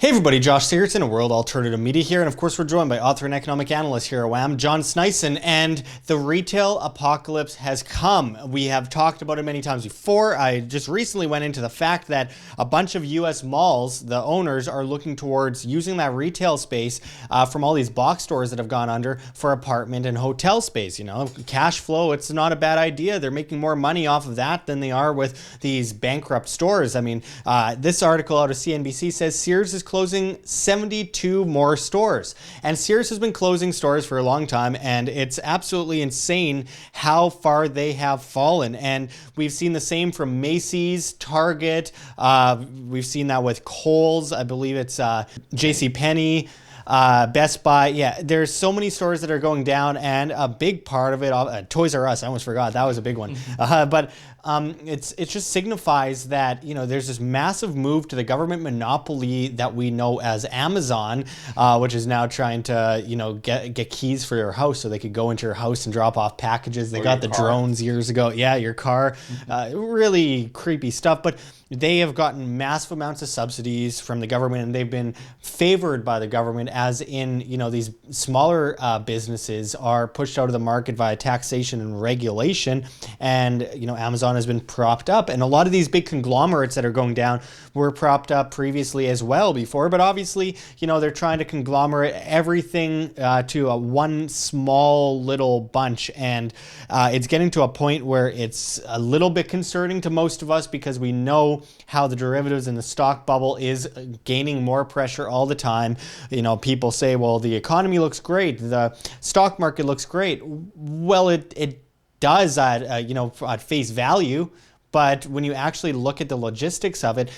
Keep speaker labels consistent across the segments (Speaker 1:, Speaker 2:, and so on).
Speaker 1: Hey everybody, Josh Sigurdson of World Alternative Media here, and of course we're joined by author and economic analyst here at WAM, John Sneisen, and the retail apocalypse has come. We have talked about it many times before. I just recently went into the fact that a bunch of US malls, the owners, are looking towards using that retail space from all these box stores that have gone under for apartment and hotel space. You know, cash flow, it's not a bad idea. They're making more money off of that than they are with these bankrupt stores. I mean, this article out of CNBC says Sears is closing 72 more stores. And Sears has been closing stores for a long time, and it's absolutely insane how far they have fallen. And we've seen the same from Macy's, Target. We've seen that with Kohl's. I believe it's JCPenney. Best Buy. Yeah, there's so many stores that are going down, and a big part of it, Toys R Us, I almost forgot, that was a big one. But it just signifies that, you know, there's this massive move to the government monopoly that we know as Amazon, which is now trying to, you know, get keys for your house so they could go into your house and drop off packages. They got the drones years ago. Yeah, your car. Really creepy stuff. But they have gotten massive amounts of subsidies from the government, and they've been favored by the government, as in, you know, these smaller businesses are pushed out of the market via taxation and regulation. And, you know, Amazon has been propped up, and a lot of these big conglomerates that are going down were propped up previously as well before. But obviously, you know, they're trying to conglomerate everything to a one small little bunch, and it's getting to a point where it's a little bit concerning to most of us, because we know how the derivatives in the stock bubble is gaining more pressure all the time. You know, people say, well, the economy looks great, the stock market looks great. Well, it does at you know, at face value, but when you actually look at the logistics of it,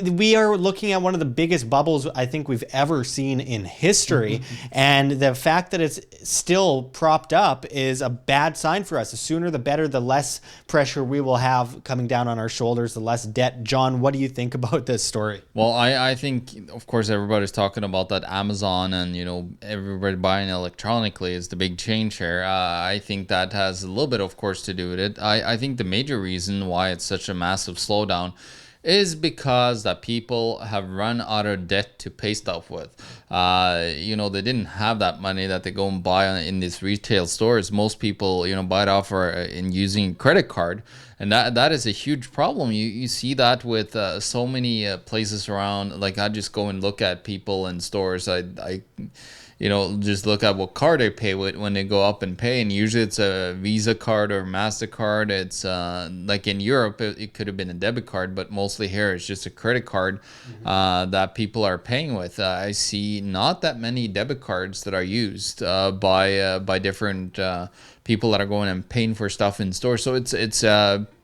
Speaker 1: we are looking at one of the biggest bubbles I think we've ever seen in history. And the fact that it's still propped up is a bad sign for us. The sooner the better, the less pressure we will have coming down on our shoulders, the less debt. John, what do you think about this story?
Speaker 2: Well, I think, of course, everybody's talking about that Amazon and, you know, everybody buying electronically is the big change here. I think that has a little bit, of course, to do with it. I think the major reason why it's such a massive slowdown is because that people have run out of debt to pay stuff with. You know, they didn't have that money that they go and buy in these retail stores. Most people, you know, buy it off in using credit card, and that is a huge problem. You see that with so many places around. Like, I just go and look at people in stores. I you know, just look at what card they pay with when they go up and pay, and usually it's a Visa card or MasterCard. It's like in Europe, it could have been a debit card, but mostly here it's just a credit card that people are paying with. I see not that many debit cards that are used by different people that are going and paying for stuff in stores. So it's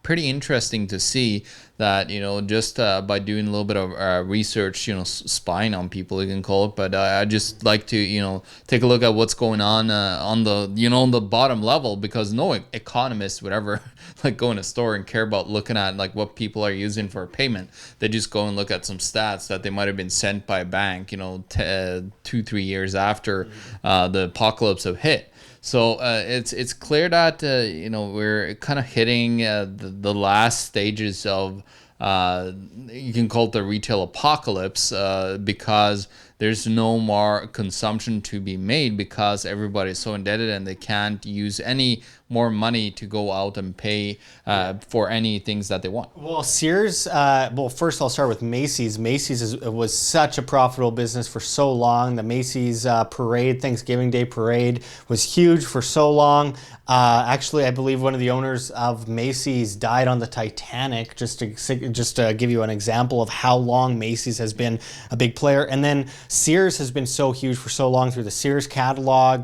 Speaker 2: pretty interesting to see that, you know, just by doing a little bit of research, you know, spying on people, you can call it. But I just like to, you know, take a look at what's going on the, you know, on the bottom level, because no economist would ever like go in a store and care about looking at like what people are using for payment. They just go and look at some stats that they might have been sent by a bank, you know, 2-3 years after the apocalypse have hit. So it's clear that you know, we're kind of hitting the last stages of you can call it the retail apocalypse, because there's no more consumption to be made, because everybody's so indebted and they can't use any more money to go out and pay for any things that they want.
Speaker 1: Well, Sears, well, first I'll start with Macy's. Macy's was such a profitable business for so long. The Macy's parade, Thanksgiving Day parade, was huge for so long. Actually, I believe one of the owners of Macy's died on the Titanic, just to give you an example of how long Macy's has been a big player. And then Sears has been so huge for so long through the Sears catalog.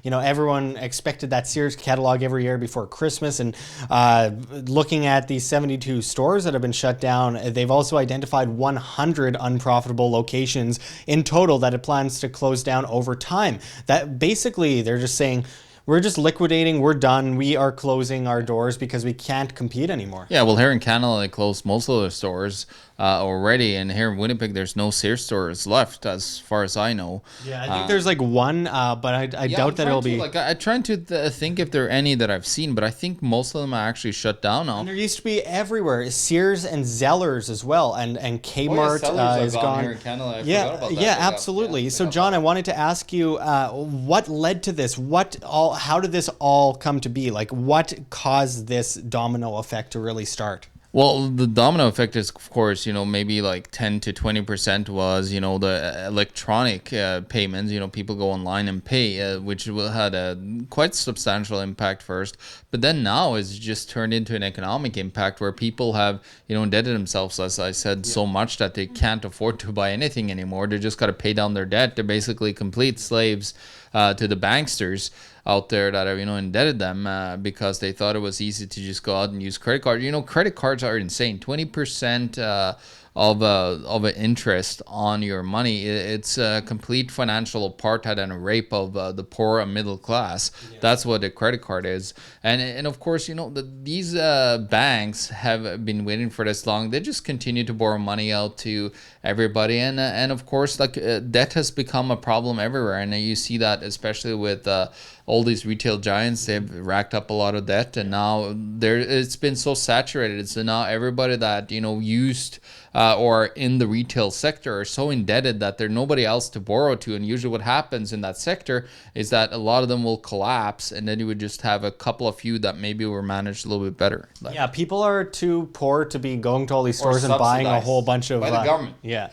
Speaker 1: You know, everyone expected that Sears catalog every year before Christmas. And looking at these 72 stores that have been shut down, they've also identified 100 unprofitable locations in total that it plans to close down over time. That basically, they're just saying, we're just liquidating. We're done. We are closing our doors because we can't compete anymore.
Speaker 2: Yeah, well, here in Canada, they closed most of their stores already, and here in Winnipeg, there's no Sears stores left, as far as I know.
Speaker 1: Yeah, I think there's like one, but I
Speaker 2: Yeah,
Speaker 1: doubt that it'll be.
Speaker 2: like I'm trying to think if there are any that I've seen, but I think most of them are actually shut down now.
Speaker 1: And there used to be everywhere, Sears and Zellers as well, and Kmart is gone.
Speaker 2: Here in Canada. I forgot
Speaker 1: Yeah,
Speaker 2: about that.
Speaker 1: yeah, absolutely. So, John, I wanted to ask you, what led to this? How did this all come to be? Like, what caused this domino effect to really start?
Speaker 2: Well, the domino effect is, of course, maybe like 10 to 20% was, the electronic payments. People go online and pay, which had a quite substantial impact first. But then now it's just turned into an economic impact where people have, indebted themselves, as I said, so much that they can't afford to buy anything anymore. They just got to pay down their debt. They're basically complete slaves to the banksters out there that have indebted them because they thought it was easy to just go out and use credit cards. Credit cards are insane. 20% of an interest on your money. It's a complete financial apartheid and a rape of the poor and middle class. Yeah. That's what a credit card is. And of course, these banks have been waiting for this long. They just continue to borrow money out to everybody, and of course, debt has become a problem everywhere, and you see that especially with all these retail giants. They've racked up a lot of debt, and now it's been so saturated. So now everybody that used or in the retail sector are so indebted that there's nobody else to borrow to. And usually what happens in that sector is that a lot of them will collapse, and then you would just have a couple of few that maybe were managed a little bit better.
Speaker 1: Yeah, people are too poor to be going to all these stores and buying a whole bunch of...
Speaker 2: by the government.
Speaker 1: Yeah.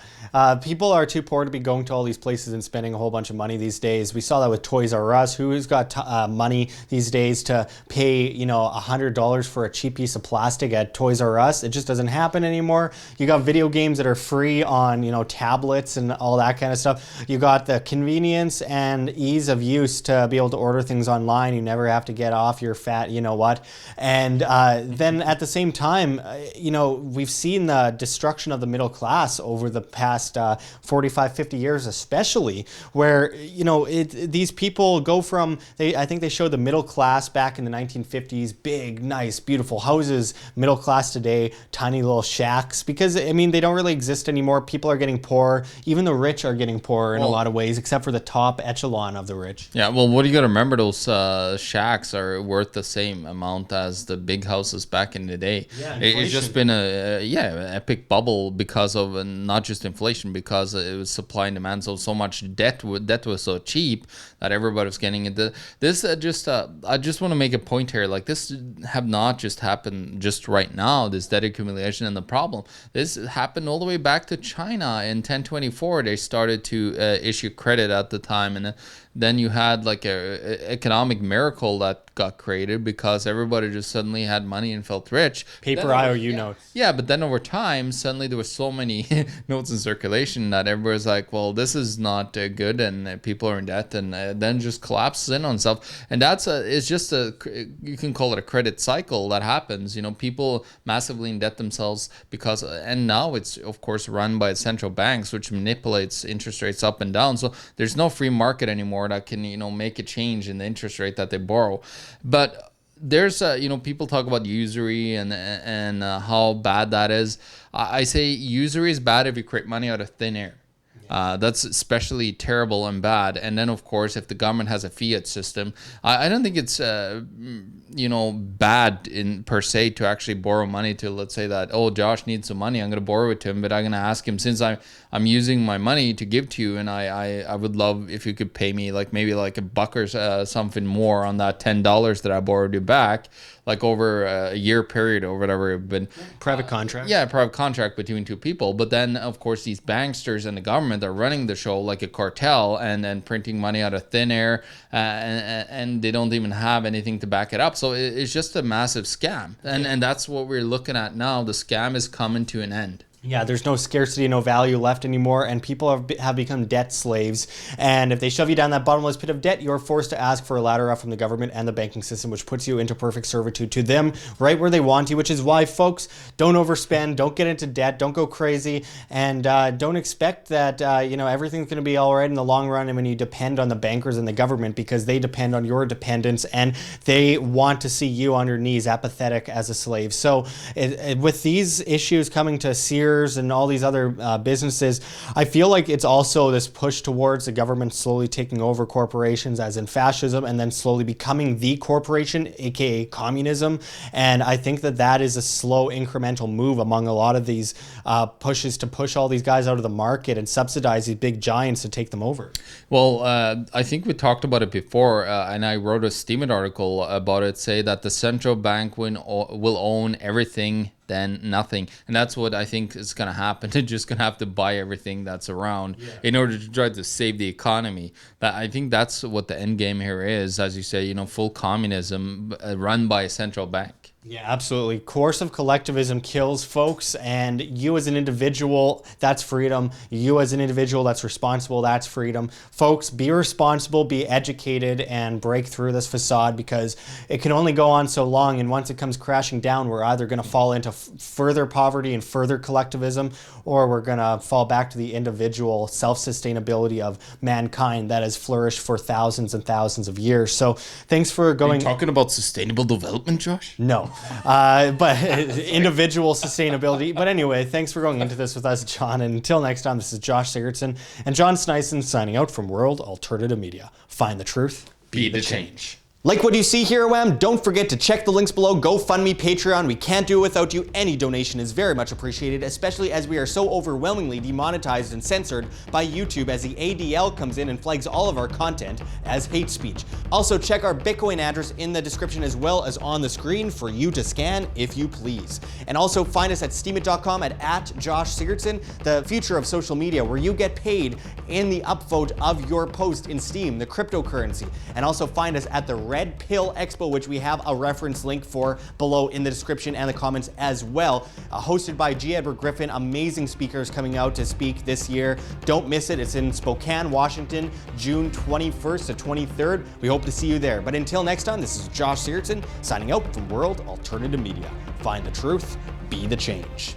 Speaker 1: People are too poor to be going to all these places and spending a whole bunch of money these days. We saw that with Toys R Us. Who's got money these days to pay, $100 for a cheap piece of plastic at Toys R Us? It just doesn't happen anymore. You got video games that are free on, tablets and all that kind of stuff. You got the convenience and ease of use to be able to order things online. You never have to get off your fat, what. And then at the same time, we've seen the destruction of the middle class over the past 45, 50 years, especially, where, these people go from, I think they showed the middle class back in the 1950s, big, nice, beautiful houses. Middle class today, tiny little shacks, because, they don't really exist anymore. People are getting poorer. Even the rich are getting poorer in a lot of ways, except for the top echelon of the rich.
Speaker 2: Yeah, well, what do you got to remember? Those shacks are worth the same amount as the big houses back in the day. Yeah, it's just been an epic bubble because of not just inflation, because it was supply and demand. So much debt was so cheap that everybody was getting into this. I just want to make a point here. Like, this have not just happened just right now, this debt accumulation and the problem. This happened all the way back to China in 1024. They started to issue credit at the time, and then you had like a economic miracle that got created because everybody just suddenly had money and felt rich.
Speaker 1: Paper IOU notes.
Speaker 2: Yeah, but then over time, suddenly there was so many notes in circulation that everybody's like, well, this is not good, and people are in debt, and then just collapses in on itself. And it's just you can call it a credit cycle that happens. People massively indebt themselves because, and now it's of course run by central banks, which manipulates interest rates up and down. So there's no free market anymore that can make a change in the interest rate that they borrow. But there's people talk about usury and how bad that is. I say usury is bad if you create money out of thin air. That's especially terrible and bad. And then, of course, if the government has a fiat system, I don't think it's bad in per se to actually borrow money to, let's say that, oh, Josh needs some money, I'm going to borrow it to him, but I'm going to ask him, since I'm using my money to give to you, and I would love if you could pay me maybe a buck or something more on that $10 that I borrowed you back, like over a year period or whatever. But
Speaker 1: private contract.
Speaker 2: Yeah, private contract between two people. But then, of course, these banksters and the government are running the show like a cartel and printing money out of thin air, and they don't even have anything to back it up. So it's just a massive scam. And that's what we're looking at now. The scam is coming to an end.
Speaker 1: Yeah, there's no scarcity, no value left anymore, and people have become debt slaves. And if they shove you down that bottomless pit of debt, you're forced to ask for a ladder up from the government and the banking system, which puts you into perfect servitude to them, right where they want you, which is why, folks, don't overspend, don't get into debt, don't go crazy, and don't expect that, everything's going to be all right in the long run and when you depend on the bankers and the government, because they depend on your dependence and they want to see you on your knees, apathetic as a slave. So with these issues coming to Sears and all these other businesses, I feel like it's also this push towards the government slowly taking over corporations, as in fascism, and then slowly becoming the corporation, aka communism. And I think that is a slow incremental move among a lot of these pushes to push all these guys out of the market and subsidize these big giants to take them over.
Speaker 2: Well, I think we talked about it before, and I wrote a Steemit article about it, say that the central bank will own everything, then nothing. And that's what I think is going to happen. They're just going to have to buy everything that's around in order to try to save the economy. I think that's what the end game here is, as you say, full communism run by a central bank.
Speaker 1: Yeah, absolutely. Coercive collectivism kills, folks, and you as an individual, that's freedom. You as an individual that's responsible, that's freedom. Folks, be responsible, be educated, and break through this facade, because it can only go on so long, and once it comes crashing down, we're either going to fall into further poverty and further collectivism, or we're going to fall back to the individual self-sustainability of mankind that has flourished for thousands and thousands of years. So thanks for going...
Speaker 2: Are you talking about sustainable development, Josh?
Speaker 1: No. But individual sustainability. But anyway, thanks for going into this with us, John. And until next time, this is Josh Sigurdson and John Sneisen signing out from World Alternative Media. Find the truth,
Speaker 2: be the change.
Speaker 1: Like what you see here, WAM? Don't forget to check the links below. GoFundMe, Patreon. We can't do it without you. Any donation is very much appreciated, especially as we are so overwhelmingly demonetized and censored by YouTube as the ADL comes in and flags all of our content as hate speech. Also, check our Bitcoin address in the description as well as on the screen for you to scan if you please. And also find us at steemit.com at Josh Sigurdson, the future of social media, where you get paid in the upvote of your post in Steem, the cryptocurrency. And also find us at the Red Pill Expo, which we have a reference link for below in the description and the comments as well. Hosted by G. Edward Griffin, amazing speakers coming out to speak this year. Don't miss it. It's in Spokane, Washington, June 21st to 23rd. We hope to see you there. But until next time, this is Josh Sigurdson signing out from World Alternative Media. Find the truth, be the change.